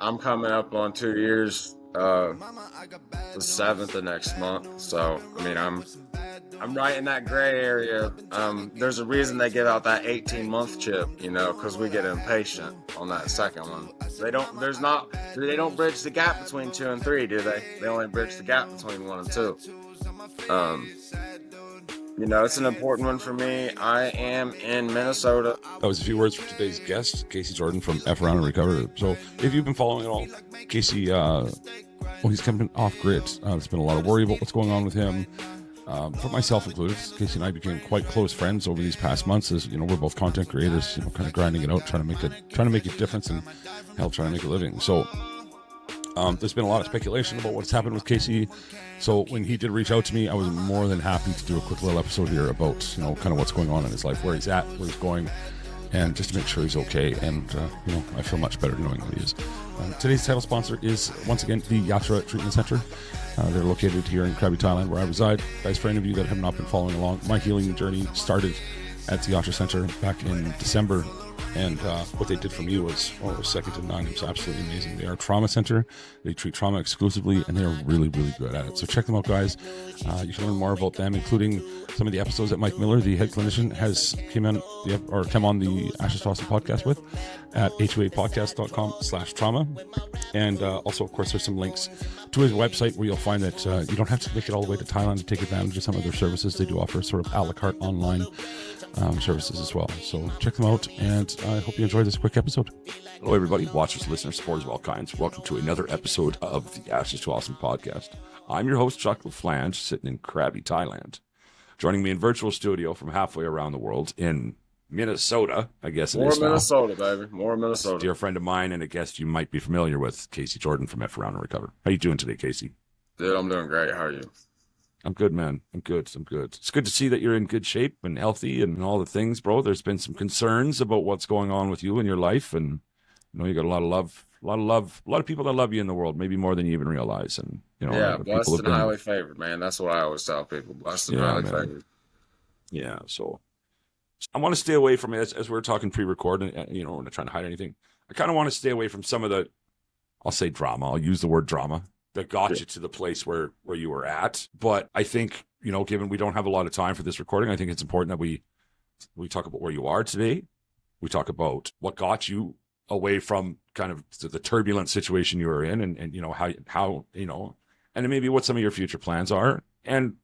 I'm coming up on 2 years, the 7th of next month. So, I mean, I'm right in that gray area. There's a reason they give out that 18-month chip, because we get impatient on that second one. They don't bridge the gap between 2 and 3, do they? They only bridge the gap between 1 and 2. It's an important one for me. I am in Minnesota. That was a few words for today's guest, Casey Jordan from F Around and Recover. So if you've been following it all, Casey, he's coming off grid. There's been a lot of worry about what's going on with him. For myself included, Casey and I became quite close friends over these past months. As we're both content creators, kind of grinding it out, trying to make a difference, and trying to make a living. So there's been a lot of speculation about what's happened with Casey. So when he did reach out to me, I was more than happy to do a quick little episode here about kind of what's going on in his life, where he's at, where he's going, and just to make sure he's okay. And I feel much better knowing that he is. Today's title sponsor is once again the Yatra Treatment Center. They're located here in Krabi, Thailand, where I reside. Guys, for any of you that have not been following along, my healing journey started at the Yatra Center back in December. And what they did for me was second to none. It was absolutely amazing. They are a trauma center. They treat trauma exclusively, and they are really, really good at it. So check them out, guys. You can learn more about them, including some of the episodes that Mike Miller, the head clinician, has come on the Ashes to Awesome podcast with at huapodcast.com/trauma. And also, of course, there's some links to his website where you'll find that you don't have to make it all the way to Thailand to take advantage of some of their services. They do offer sort of a la carte online services as well. So check them out, and I hope you enjoyed this quick episode. Hello, everybody, watchers, listeners, supporters of all kinds. Welcome to another episode of the Ashes to Awesome podcast. I'm your host, Chuck LaFlange, sitting in Krabi, Thailand. Joining me in virtual studio from halfway around the world in Minnesota, I guess it is now. More Minnesota, baby. More Minnesota. A dear friend of mine and a guest you might be familiar with, Casey Jordan from F Around and Recover. How you doing today, Casey? Dude, I'm doing great. How are you? I'm good, man. I'm good. It's good to see that you're in good shape and healthy and all the things, bro. There's been some concerns about what's going on with you in your life, and you got a lot of love, a lot of people that love you in the world, maybe more than you even realize. And yeah, blessed and highly favored, man. That's what I always tell people. Blessed and highly favored. Yeah. So I want to stay away from it as we were talking pre-record, and we're not trying to hide anything. I kind of want to stay away from some of the, I'll say drama. I'll use the word drama that got you to the place where you were at. But I think, given we don't have a lot of time for this recording, I think it's important that we talk about where you are today. We talk about what got you away from kind of the turbulent situation you were in, and how and maybe what some of your future plans are. And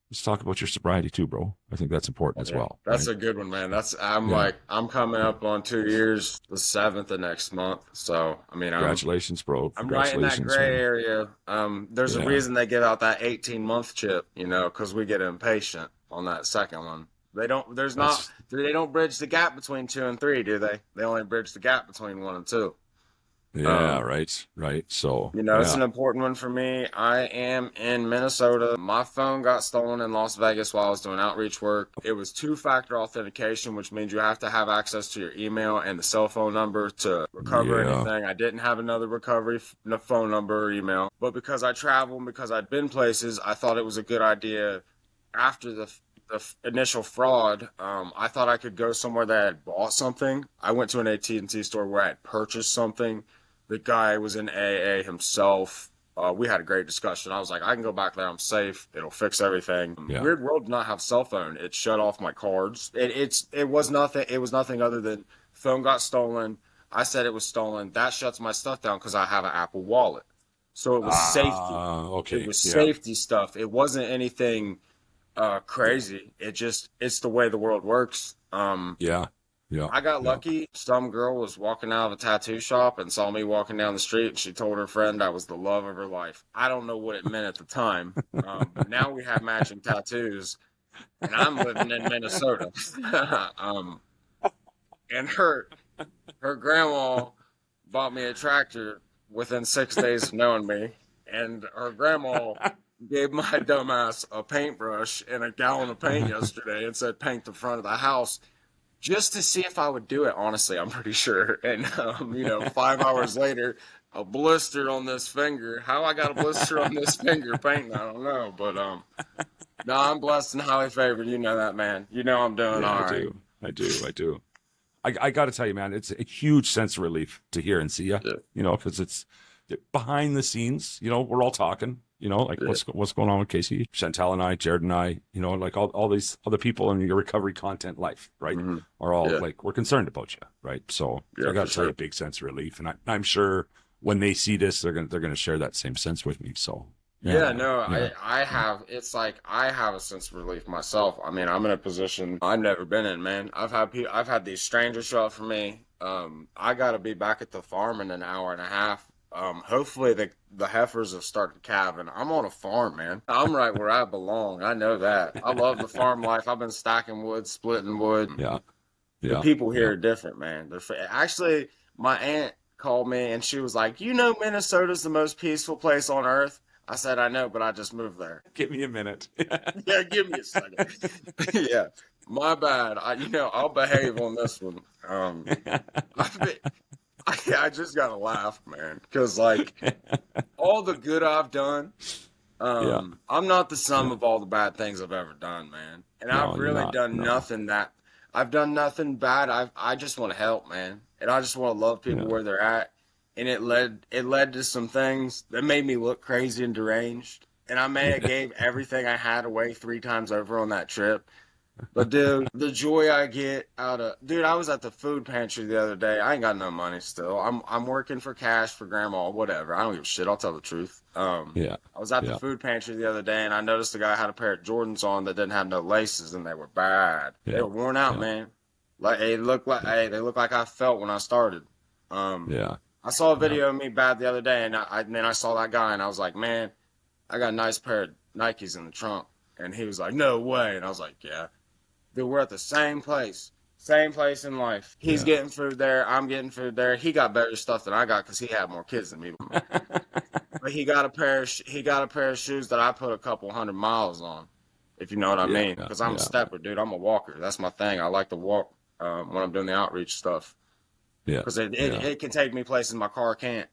let's talk about your sobriety too, bro. I think that's important as well. That's right? A good one, man. I'm coming up on 2 years, the 7th of next month. So, I mean, congratulations, bro. I'm right in that gray area. There's a reason they give out that 18-month chip, because we get impatient on that second one. They don't bridge the gap between 2 and 3, do they? They only bridge the gap between 1 and 2. Yeah, right. So, it's an important one for me. I am in Minnesota. My phone got stolen in Las Vegas while I was doing outreach work. It was 2-factor authentication, which means you have to have access to your email and the cell phone number to recover anything. I didn't have another recovery phone number or email. But because I travel and because I'd been places, I thought it was a good idea after the initial fraud. I thought I could go somewhere that had bought something. I went to an AT&T store where I had purchased something. The guy was in AA himself. We had a great discussion. I was like, I can go back there. I'm safe. It'll fix everything. Yeah. Weird World did not have cell phone. It shut off my cards. It was nothing. It was nothing other than phone got stolen. I said it was stolen. That shuts my stuff down because I have an Apple Wallet. So it was safety. Okay. It was safety stuff. It wasn't anything crazy. It's the way the world works. Yeah. I got lucky. Some girl was walking out of a tattoo shop and saw me walking down the street, and she told her friend I was the love of her life. I don't know what it meant at the time. But now we have matching tattoos, and I'm living in Minnesota. And her grandma bought me a tractor within 6 days of knowing me, and her grandma gave my dumbass a paintbrush and a gallon of paint yesterday and said paint the front of the house. Just to see if I would do it, honestly, I'm pretty sure. And, 5 hours later, a blister on this finger. How I got a blister on this finger painting, I don't know. But, no, I'm blessed and highly favored. You know that, man. I'm doing all right. I do. I got to tell you, man, it's a huge sense of relief to hear and see you. Yeah. You know, because it's behind the scenes. You know, we're all talking. You know, like Yeah. what's going on with Casey, Chantel, and I, Jared and I. You know, like all these other people in your recovery content life, right? hmm Are all Yeah. like, we're concerned about you, right? So Yeah, I got for to tell you, sure. a big sense of relief, and I'm sure when they see this, they're gonna share that same sense with me. So yeah, Yeah, man. no, Yeah, I have, it's like I have a sense of relief myself. I mean, I'm in a position I've never been in, man. I've had these strangers show up for me. I got to be back at the farm in an hour and a half. Hopefully the heifers have started calving. I'm on a farm, man. I'm right where I belong. I know that. I love the farm life. I've been stacking wood, splitting wood. yeah, The yeah, people here yeah. are different, man. Actually, my aunt called me and she was like, "You know, Minnesota's the most peaceful place on earth." I said, "I know, but I just moved there." Give me a minute. Yeah, give me a second. Yeah, my bad. I'll behave on this one. I've been, I just gotta laugh, man, because like all the good I've done, Yeah, I'm not the sum yeah. of all the bad things I've ever done, man. And I've No, you're really not. done No. nothing that I've done nothing bad. I just want to help, man, and I just want to love people Yeah. where they're at. And it led to some things that made me look crazy and deranged. And I may have gave everything I had away 3 times over on that trip. But dude, the joy I get dude, I was at the food pantry the other day. I ain't got no money still. I'm working for cash for grandma, whatever. I don't give a shit. I'll tell the truth. Yeah. I was at the Yeah. food pantry the other day and I noticed the guy had a pair of Jordans on that didn't have no laces and they were bad. They Yeah. were worn out, Yeah. man. Like they look like I felt when I started. Yeah. I saw a Yeah. video of me bad the other day and then I saw that guy and I was like, man, I got a nice pair of Nikes in the trunk. And he was like, no way. And I was like, yeah. Dude, we're at the same place. Same place in life. He's Yeah. getting food there. I'm getting food there. He got better stuff than I got because he had more kids than me. But he got a pair of shoes that I put a couple 100 miles on, if you know what I Yeah. mean. Yeah. Because I'm a Yeah. stepper, dude. I'm a walker. That's my thing. I like to walk when I'm doing the outreach stuff Yeah. because it Yeah. can take me places my car can't.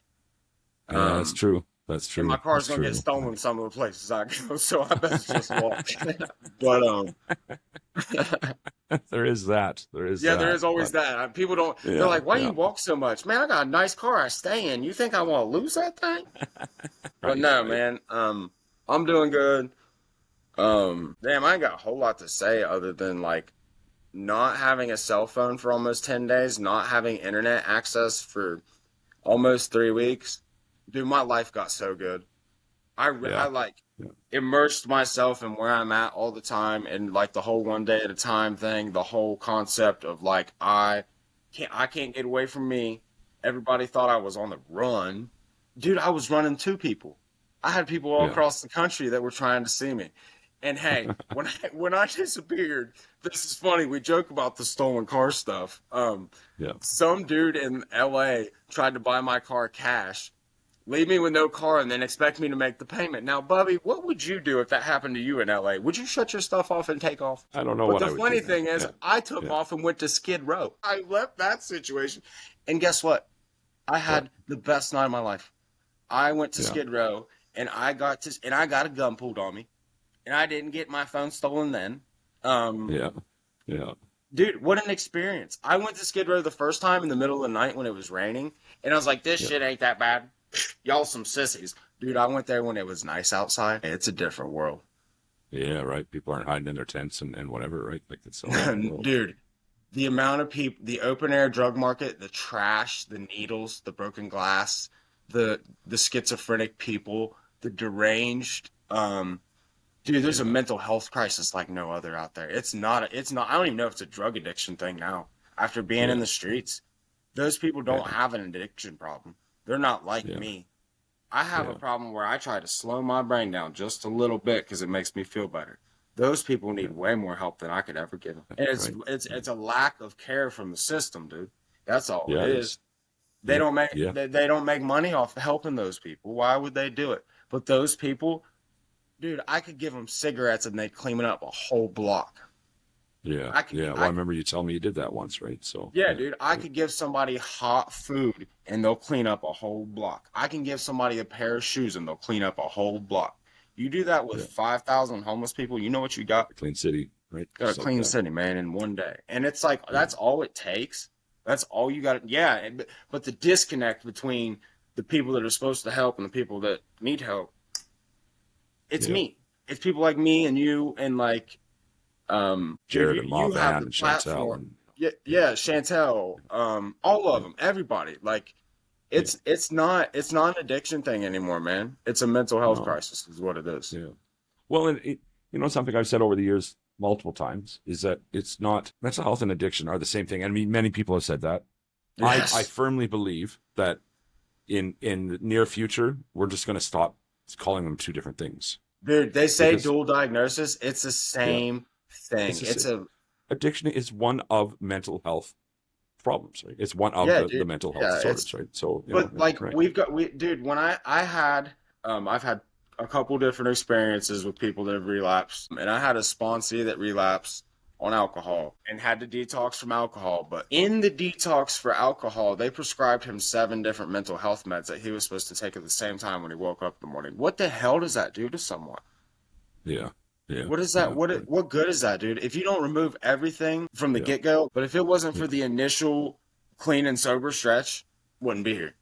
Yeah, that's Um, true. That's true. and my car's That's gonna get true. stolen some of the places I go, so I best just walk. But There is that. There is yeah, that. there is always But that. People don't. They're yeah. like, "Why do Yeah. you walk so much, man? I got a nice car I stay in. You think I want to lose that thing?" But Right. no, Right. man. I'm doing good. Damn, I ain't got a whole lot to say other than like not having a cell phone for almost 10 days, not having internet access for almost 3 weeks. Dude, my life got so good. I Yeah. like Yeah. immersed myself in where I'm at all the time and like the whole one day at a time thing, the whole concept of like I can't get away from me. Everybody thought I was on the run. Dude, I was running to people. I had people all Yeah. across the country that were trying to see me. And hey, when I disappeared, this is funny. We joke about the stolen car stuff. Yeah. Some dude in LA tried to buy my car cash, leave me with no car, and then expect me to make the payment. Now, Bubby, what would you do if that happened to you in LA? Would you shut your stuff off and take off? I don't know But what the I would funny do, man. thing is, Yeah. I took Yeah. off and went to Skid Row. I left that situation, and guess what? I had the best night of my life. I went to Yeah. Skid Row, and I got a gun pulled on me, and I didn't get my phone stolen then. Yeah. Yeah. Dude, what an experience. I went to Skid Row the first time in the middle of the night when it was raining, and I was like, this Yeah. shit ain't that bad. Y'all some sissies. Dude, I went there when it was nice outside. It's a different world. Yeah. Right. People aren't hiding in their tents and whatever. Right. Like it's all Dude, the amount of people, the open air drug market, the trash, the needles, the broken glass, the schizophrenic people, the deranged, dude, there's a Yeah. mental health crisis like no other out there. It's not, I don't even know if it's a drug addiction thing now. After being in Yeah. the streets, those people don't Yeah. have an addiction problem. They're not like Yeah. me. I have a Yeah. problem where I try to slow my brain down just a little bit because it makes me feel better. Those people need way more help than I could ever give them. And it's Right. it's a lack of care from the system, dude. That's all Yeah. it It is. is. They Yeah. don't make Yeah. they don't make money off helping those people. Why would they do it? But those people, dude, I could give them cigarettes and they clean up a whole block. Yeah. I could- Yeah. Well, I remember you telling me you did that once, right? So Yeah, dude, I could give somebody hot food and they'll clean up a whole block. I can give somebody a pair of shoes and they'll clean up a whole block. You do that with Yeah. 5,000 homeless people, you know what you got? Clean city, right? Got a So, clean yeah. city, man, in one day. And it's like, that's all it takes. That's all you got. Yeah, but the disconnect between the people that are supposed to help and the people that need help, it's Yeah. me. It's people like me and you and like dude, Jared and Ma you have Van the and Chantel platform. and Yeah, yeah, yeah, Chantel, all of yeah, them, everybody. Like yeah. it's not an addiction thing anymore, man. It's a mental health No, crisis, is what it is. yeah. Well, and something I've said over the years multiple times is that it's not mental health and addiction are the same thing. I mean, many people have said that. I Yes, firmly believe that in the near future, we're just going to stop calling them two different things dude. They say because dual diagnosis. It's the yeah, same thing. it's just It's a addiction is one of mental health problems, right? It's one of yeah, the dude. mental health Yeah, it's disorders, right? So, but like right. dude. When I had I've had a couple different experiences with people that have relapsed, and I had a sponsee that relapsed on alcohol and had to detox from alcohol. But in the detox for alcohol, they prescribed him 7 different mental health meds that he was supposed to take at the same time when he woke up in the morning. What the hell does that do to someone? Yeah, yeah, What is that? yeah, right. What good is that, dude? If you don't remove everything from the Yeah, get go, but if it wasn't yeah, for the initial clean and sober stretch, wouldn't be here.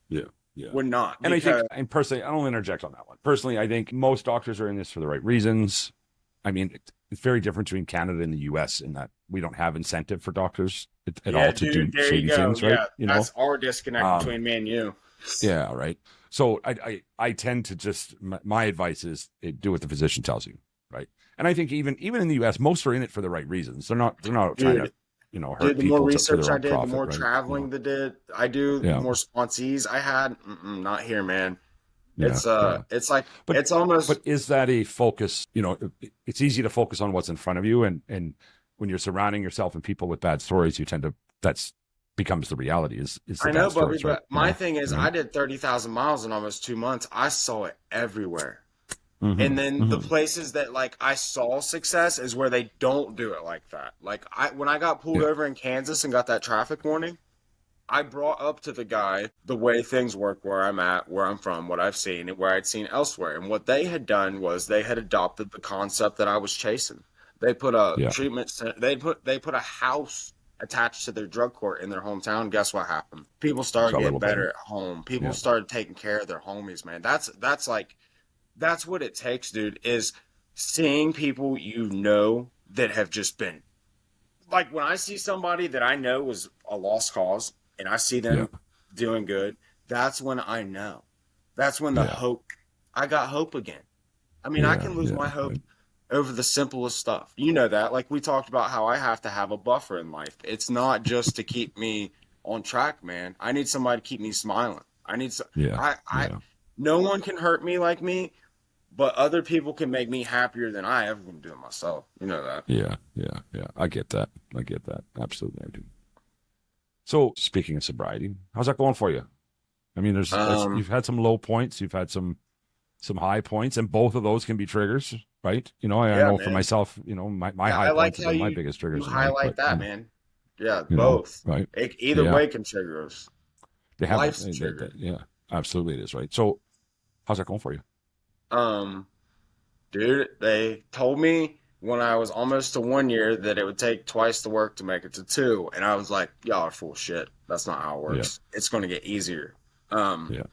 yeah, yeah. Would not And I think, because and personally, I'll interject on that one. Personally, I think most doctors are in this for the right reasons. I mean, it's very different between Canada and the U.S. in that we don't have incentive for doctors at yeah, all to do dude, there you shady go. things, right? Yeah, that's our disconnect Um, between me and you. yeah, right. So I tend to just my advice is do what the physician tells you, right? And I think even in the U.S., most are in it for the right reasons. They're not trying to Dude, hurt the more people for research their I own did, the profit, more right? traveling that I do, the Yeah, more sponsees I had. Not here, man. yeah, yeah. It's like But it's almost. is that a focus? It's easy to focus on what's in front of you, and when you're surrounding yourself and people with bad stories, you tend to that's becomes the reality is the I know, bad Bubby, stories, right? but my thing is, Right? I did 30,000 miles in almost 2 months. I saw it everywhere. And Mm-hmm. then the Mm-hmm. places that like I saw success is where they don't do it like that. Like when I got pulled Yeah, over in Kansas and got that traffic warning, I brought up to the guy the way things work where I'm at, where I'm from, what I've seen, and where I'd seen elsewhere. And what they had done was they had adopted the concept that I was chasing. They put a yeah. treatment they put a house attached to their drug court in their hometown. Guess what happened? People started So a getting little better better. at home. People Yeah, started taking care of their homies, man. That's what it takes, dude, is seeing people that have just been like when I see somebody that I know was a lost cause and I see yeah, them doing good, that's when I know. That's when yeah, I got hope again. I mean, I yeah, can lose yeah. my hope Right. over the simplest stuff. You know that. Like we talked about how I have to have a buffer in life. It's not just to keep me on track, man. I need somebody to keep me smiling. Yeah, I yeah, no one can hurt me like me, but other people can make me happier than I ever can do it myself. You know that. yeah, yeah, yeah. I get that. I get that. Absolutely, I do. So speaking of sobriety, how's that going for you? I mean, Um, you've had some low points, you've had some high points, and both of those can be triggers, right? I yeah, know for man. myself, my Yeah, high I like points have how been my you biggest you triggers in life, highlight but that, man. Yeah, you know, both. right? Either Yeah, way can trigger us. they have, Life's a trigger. yeah, absolutely it is, right? So how's that going for you? Um, Dude, they told me when I was almost to 1 year that it would take twice the work to make it to two, and I was like, "Y'all are full of shit. That's not how it Yeah, works. It's going to get easier." Um, yeah,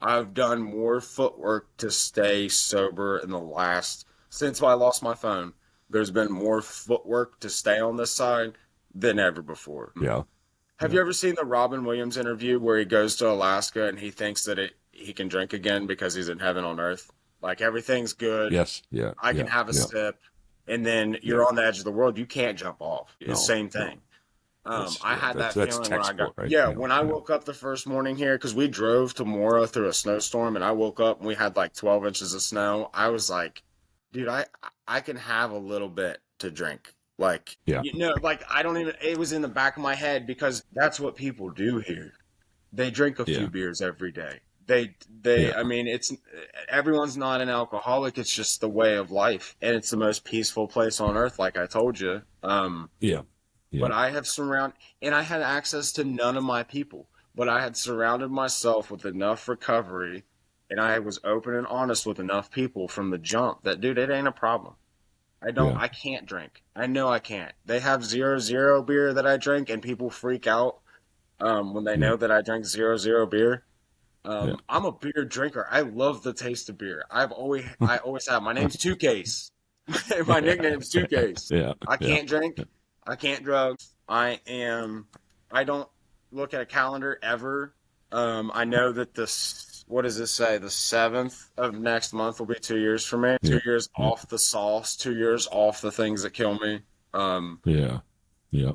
I've done more footwork to stay sober in the last since I lost my phone. There's been more footwork to stay on this side than ever before. yeah, Have yeah. you ever seen the Robin Williams interview where he goes to Alaska and he thinks that he can drink again because he's in heaven on earth? Like everything's good. Yes, yeah, I can yeah, have a yeah, sip, and then yeah. you're on the edge of the world. You can't jump off. It's the No, same no. thing. I had that That's feeling when I textbook, got, right? yeah, Yeah, when I yeah, woke up the first morning here, because we drove to Mora through a snowstorm, and I woke up and we had like 12 inches of snow. I was like, dude, I can have a little bit to drink. Like, yeah, like I don't even, it was in the back of my head because that's what people do here. They drink a few yeah, beers every day. yeah, I mean, it's everyone's not an alcoholic. It's just the way of life, and it's the most peaceful place on earth, like I told you. yeah, yeah, But I have and I had access to none of my people, but I had surrounded myself with enough recovery, and I was open and honest with enough people from the jump that, dude, it ain't a problem. Yeah. I can't drink. I know I can't. They have 0-0 beer that I drink, and people freak out when they Yeah. know that I drink 0-0 beer. Yeah. I'm a beer drinker. I love the taste of beer. I always have. My name's Two Case. My nickname's Two Case. Yeah. I Yeah. can't drink. I can't drugs. I don't look at a calendar ever. I know that what does this say? The 7th of next month will be 2 years for me. Yeah. 2 years Yeah. off the sauce, 2 years off the things that kill me. Yeah. Yeah.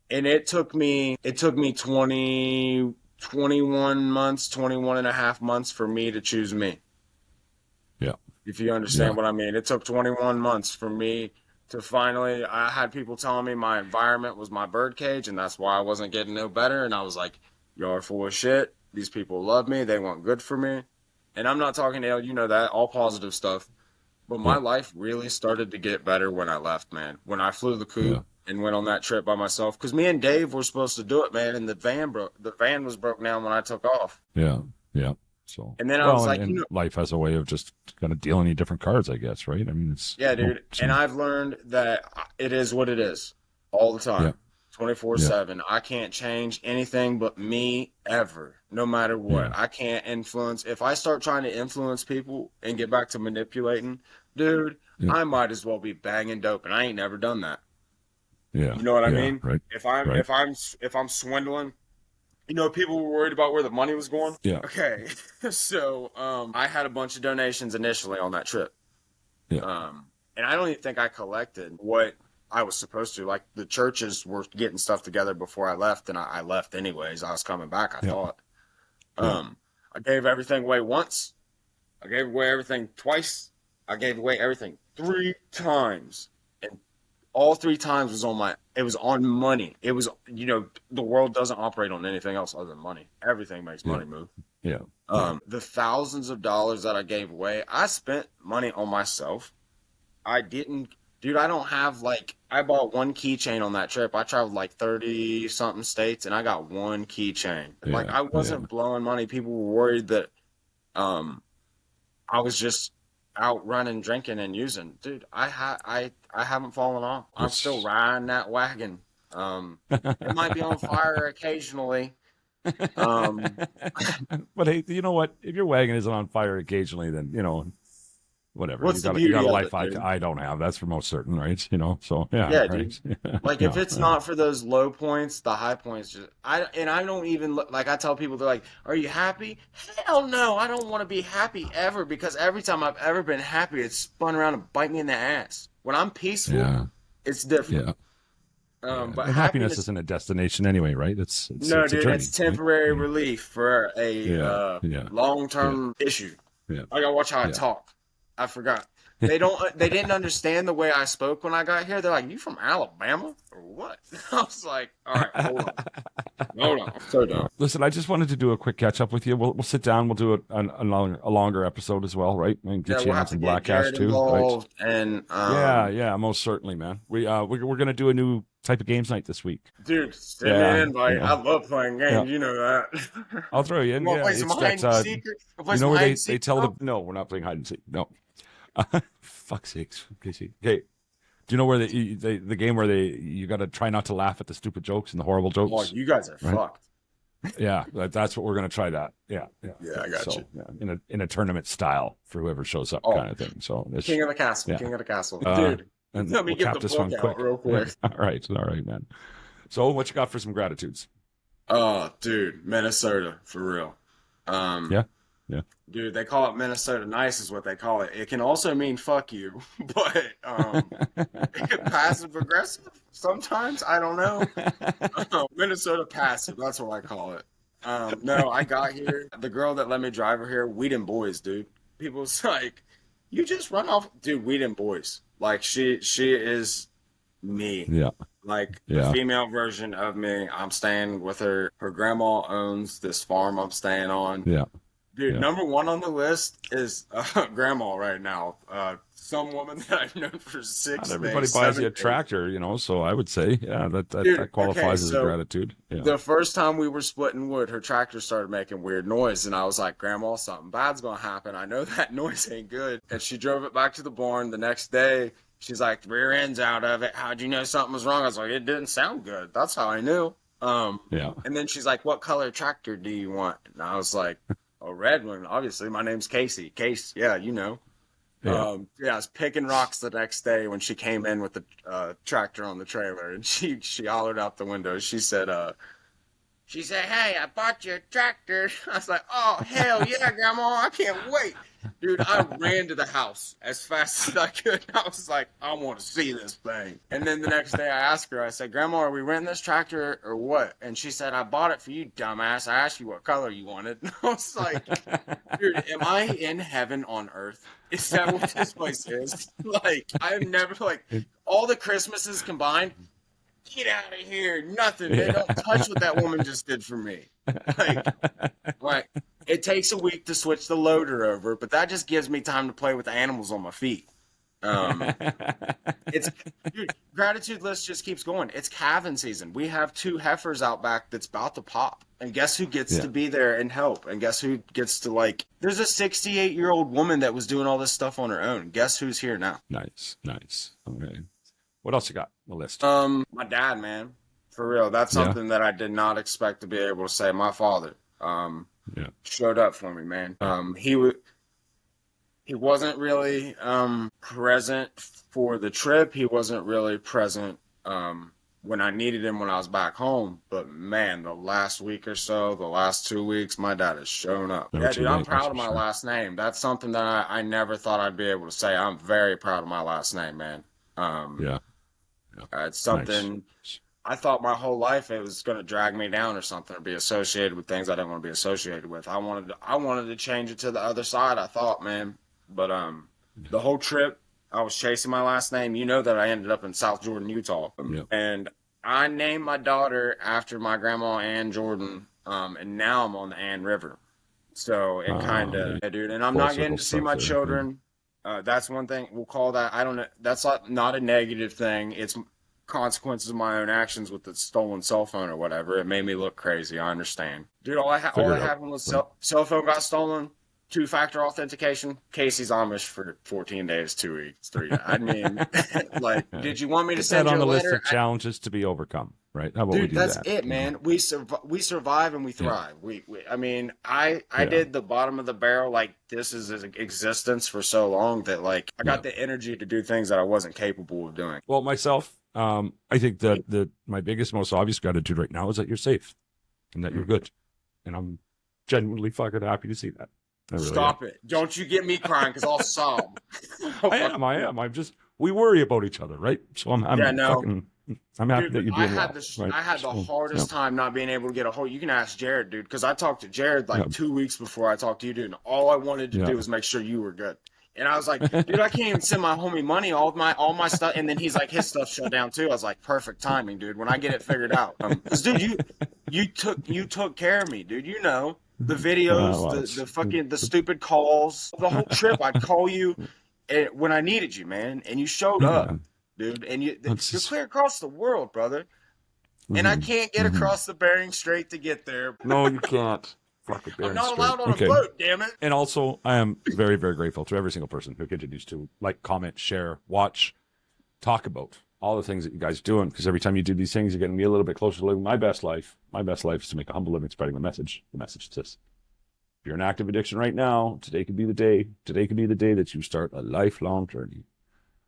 And it took me 21 months, 21 and a half months for me to choose me. Yeah. If you understand Yeah. what I mean. It took 21 months for me to finally, I had people telling me my environment was my birdcage, and that's why I wasn't getting no better. And I was like, y'all are full of shit. These people love me. They want good for me. And I'm not talking to you know that, all positive stuff. But my Yeah. life really started to get better when I left, man. When I flew the coop Yeah. and went on that trip by myself. Because me and Dave were supposed to do it, man, and the van was broke down when I took off. Yeah. Yeah. So, And then I well, was like, and life has a way of just kind of dealing you different cards, I guess, right? I mean, it's yeah, dude. so- And I've learned that it is what it is all the time, Yeah. 24/7. I can't change anything but me ever, no matter what. Yeah. I can't influence. If I start trying to influence people and get back to manipulating, dude, Yeah. I might as well be banging dope, and I ain't never done that. Yeah. You know what I Yeah. mean? Right. If I'm Right. if I'm swindling, you know, people were worried about where the money was going. Yeah. Okay, so I had a bunch of donations initially on that trip. Yeah. And I don't even think I collected what I was supposed to. Like the churches were getting stuff together before I left, and I left anyways. I was coming back, I Yeah. thought. Yeah. I gave everything away once. I gave away everything twice. I gave away everything 3 times. And all 3 times it was on money. It was, you know, the world doesn't operate on anything else other than money. Everything makes money move. Yeah. The thousands of dollars that I gave away, I spent money on myself. I didn't, dude, I don't have I bought one keychain on that trip. I traveled like 30 something states and I got one keychain. Like Yeah. I wasn't blowing money. People were worried that I was just out running, drinking and using. Dude, I haven't fallen off. I'm still riding that wagon. It might be on fire occasionally. But hey, you know what? If your wagon isn't on fire occasionally, then you know, whatever. What's the you got beauty a of life it, dude? I don't have. That's for most certain, right? You know, so yeah, Yeah, right. Like if it's not for those low points, the high points just I don't even look like I tell people they're like, "Are you happy?" Hell no, I don't want to be happy ever because every time I've ever been happy, it's spun around and bite me in the ass. When I'm peaceful, Yeah. it's different. Yeah. But And happiness isn't a destination anyway, right? It's no, it's a dude, journey, it's temporary right? relief for a Yeah. long-term issue. Yeah. I gotta watch how I Yeah. talk. I forgot. They didn't understand the way I spoke when I got here. They're like, "You from Alabama or what?" I was like, "All right, hold on, I'm so dumb." Listen, I just wanted to do a quick catch up with you. We'll sit down. We'll do a longer episode as well, right? And get Yeah, you we'll on have to some get Black Ash Jared too, right? involved, and Yeah, most certainly, man. We're gonna do a new type of games night this week. dude, send me Yeah, an invite. yeah. I love playing games. You know that. I'll throw you in. You want to Yeah, play some it's hide that. and seek? You know where they tell the no, we're not playing hide and seek. No, fuck's sakes, Casey. Okay, do you know where the game where you got to try not to laugh at the stupid jokes and the horrible jokes? Oh, you guys are Right? fucked. Yeah, that's what we're gonna try. That. Yeah. Yeah, I got you. Yeah, in a tournament style for whoever shows up, Oh. kind of thing. So it's King of the castle. yeah. King of the castle. And Dude, let me we'll get cap the this book one out quick. real quick. All right, man. So what you got for some gratitudes? Oh, dude, Minnesota for real. Yeah. Dude, they call it Minnesota nice is what they call it. It can also mean fuck you, but passive aggressive sometimes. I don't know. Minnesota passive, that's what I call it. No, I got here. The girl that let me drive her here, we them boys, dude. People's like, you just run off, dude. We them boys. Like she is me. Yeah. Like Yeah. the female version of me. I'm staying with her. Her grandma owns this farm I'm staying on. Yeah. Dude, Yeah. number one on the list is grandma right now. Some woman that I've known for 6 Not everybody days, buys 7 you a days. tractor, you know, so I would say, yeah, Dude, that qualifies okay, as a so gratitude. Yeah. The first time we were splitting wood, her tractor started making weird noise, and I was like, Grandma, something bad's gonna happen. I know that noise ain't good. And she drove it back to the barn. The next day, She's like, rear end's out of it. How'd you know something was wrong? I was like, it didn't sound good. That's how I knew. Yeah. And then she's like, what color tractor do you want? And I was like, a red one. Obviously, my name's Casey. Case, yeah, you know. Yeah. I was picking rocks the next day when she came in with the tractor on the trailer, and she hollered out the window. She said, "Hey, I bought you a tractor." I was like, "Oh hell yeah, Grandma! I can't wait." Dude, I ran to the house as fast as I could. I was like, I want to see this thing. And then the next day I asked her, I said, Grandma, are we renting this tractor or what? And she said, I bought it for you, dumbass. I asked you what color you wanted. And I was like, dude, am I in heaven on earth? Is that what this place is? Like, I've never, like, all the Christmases combined, get out of here. Nothing, man. Don't touch what that woman just did for me. Like, it takes a week to switch the loader over, but that just gives me time to play with the animals on my feet. It's dude, gratitude list just keeps going. It's calving season. We have 2 heifers out back that's about to pop. And guess who gets to be there and help? And guess who gets to, like, there's a 68-year-old woman that was doing all this stuff on her own. Guess who's here now? Nice. Okay. What else you got on the list? My dad, man. For real. That's something that I did not expect to be able to say. My father. Showed up for me, man. He wasn't really present for the trip. He wasn't really present when I needed him when I was back home. But man, the last week or so, the last 2 weeks, my dad has shown up. Yeah, dude, I'm proud of my last name. That's something that I never thought I'd be able to say. I'm very proud of my last name, man. It's something. Nice. I thought my whole life it was going to drag me down or something, or be associated with things I didn't want to be associated with. I wanted to change it to the other side. I thought, man, but the whole trip I was chasing my last name. You know that I ended up in South Jordan, Utah, and I named my daughter after my grandma Ann Jordan, and now I'm on the Ann River. So it kind of, dude, and I'm not getting to see my children. That's one thing we'll call that. I don't know. That's not a negative thing. It's consequences of my own actions with the stolen cell phone or whatever. It made me look crazy. I understand, dude. All I happened was cell phone got stolen. 2-factor authentication. Casey's Amish for 14 days, 2 weeks, 3. I mean, like, did you want me to send you a letter? On the list of challenges to be overcome, right? How about dude, we do that's that? it, man. We survive and we thrive. I mean, I did the bottom of the barrel. Like, this is existence for so long that, like, I got the energy to do things that I wasn't capable of doing. Well, myself, I think that my biggest, most obvious gratitude right now is that you're safe and that you're good. And I'm genuinely fucking happy to see that. Really Stop it. Don't you get me crying because I'll sob. I am. I'm just, we worry about each other, right? So I'm happy dude, that you're doing I had the hardest time not being able to get a hold. You can ask Jared, dude, because I talked to Jared like 2 weeks before I talked to you, dude, and all I wanted to do was make sure you were good. And I was like, dude, I can't even send my homie money, all my stuff. And then he's like, his stuff shut down too. I was like, perfect timing, dude. When I get it figured out, because dude, you took care of me, dude. You know the videos, the fucking the stupid calls, the whole trip. I'd call you when I needed you, man, and you showed up, dude. And you're clear across the world, brother. And I can't get across the Bering Strait to get there. No, you can't. I'm not allowed on a boat, damn it. And also, I am very, very grateful to every single person who continues to like, comment, share, watch, talk about all the things that you guys are doing. Because every time you do these things, you're getting me a little bit closer to living my best life. My best life is to make a humble living, spreading the message. The message is this: if you're in active addiction right now, today could be the day. Today could be the day that you start a lifelong journey.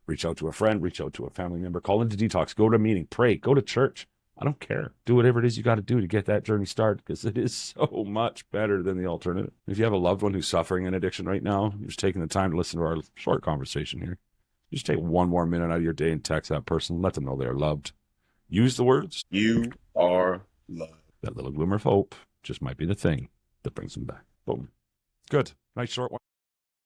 Reach out to a friend, reach out to a family member, call into detox, go to a meeting, pray, go to church. I don't care. Do whatever it is you got to do to get that journey started, because it is so much better than the alternative. If you have a loved one who's suffering in addiction right now, you're just taking the time to listen to our short conversation here. Just take 1 more minute out of your day and text that person. Let them know they're loved. Use the words, "You are loved." That little glimmer of hope just might be the thing that brings them back. Boom. Good. Nice short one.